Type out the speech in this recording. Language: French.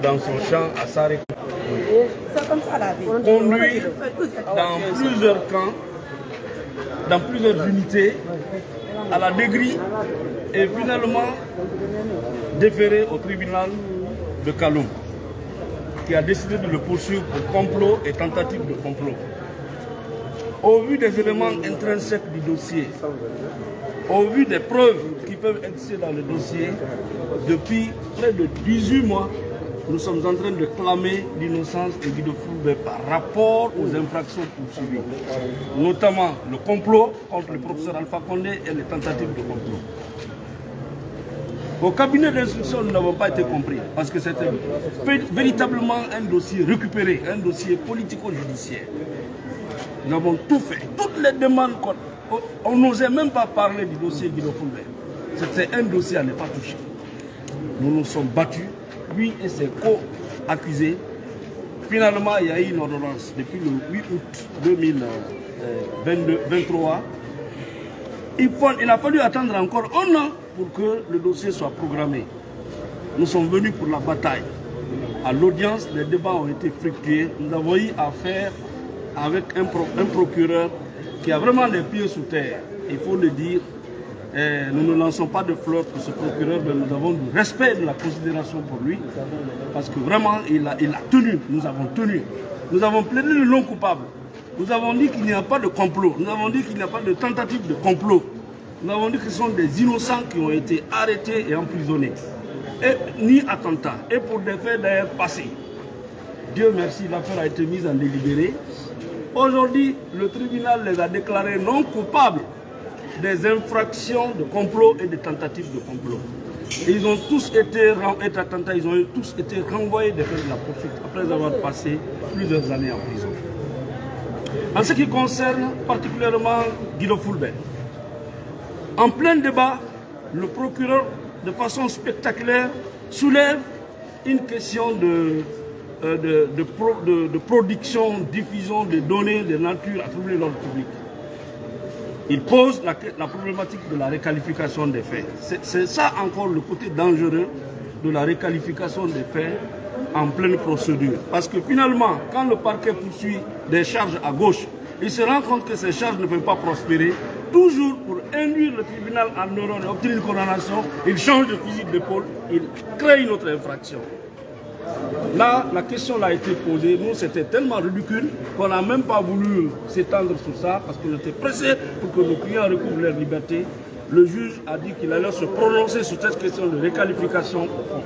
dans son champ à Saré, conduit dans plusieurs camps, dans plusieurs unités, à la dégrille et finalement déféré au tribunal de Kaloum, qui a décidé de le poursuivre pour complot et tentative de complot. Au vu des éléments intrinsèques du dossier, au vu des preuves qui peuvent exister dans le dossier, depuis près de 18 mois, nous sommes en train de clamer l'innocence de Guido Fulbert par rapport aux infractions poursuivies, notamment le complot contre le professeur Alpha Condé et les tentatives de complot. Au cabinet d'instruction, nous n'avons pas été compris, parce que c'était véritablement un dossier récupéré, un dossier politico-judiciaire. Nous avons tout fait, toutes les demandes, on n'osait même pas parler du dossier Guido Fulbert. C'était un dossier à ne pas toucher. Nous nous sommes battus, lui et ses co-accusés. Finalement, il y a eu une ordonnance depuis le 8 août 2023. Il a fallu attendre encore un an pour que le dossier soit programmé. Nous sommes venus pour la bataille. À l'audience, les débats ont été fructueux. Nous avons eu affaire avec un procureur qui a vraiment les pieds sous terre. Il faut le dire. Nous ne lançons pas de fleurs pour ce procureur, mais nous avons du respect et de la considération pour lui, parce que vraiment, il a tenu, nous avons tenu. Nous avons plaidé le non coupable. Nous avons dit qu'il n'y a pas de complot. Nous avons dit qu'il n'y a pas de tentative de complot. Nous avons dit que ce sont des innocents qui ont été arrêtés et emprisonnés. Et ni attentat. Et pour des faits d'ailleurs passés. Dieu merci, l'affaire a été mise en délibéré. Aujourd'hui, le tribunal les a déclarés non coupables des infractions de complot et des tentatives de complot. Et ils ont tous été renvoyés des faits de la poursuite après avoir passé plusieurs années en prison. En ce qui concerne particulièrement Guido Fulbert, en plein débat, le procureur, de façon spectaculaire, soulève une question de production, diffusion de données de nature à troubler l'ordre public. Il pose la problématique de la réqualification des faits. C'est ça encore le côté dangereux de la réqualification des faits en pleine procédure. Parce que finalement, quand le parquet poursuit des charges à gauche, il se rend compte que ces charges ne peuvent pas prospérer. Toujours pour induire le tribunal en erreur et obtenir une condamnation, il change de fusil d'épaule, il crée une autre infraction. Là, la question a été posée. Nous, c'était tellement ridicule qu'on n'a même pas voulu s'étendre sur ça parce qu'on était pressés pour que nos clients recouvrent leur liberté. Le juge a dit qu'il allait se prononcer sur cette question de réqualification au fond.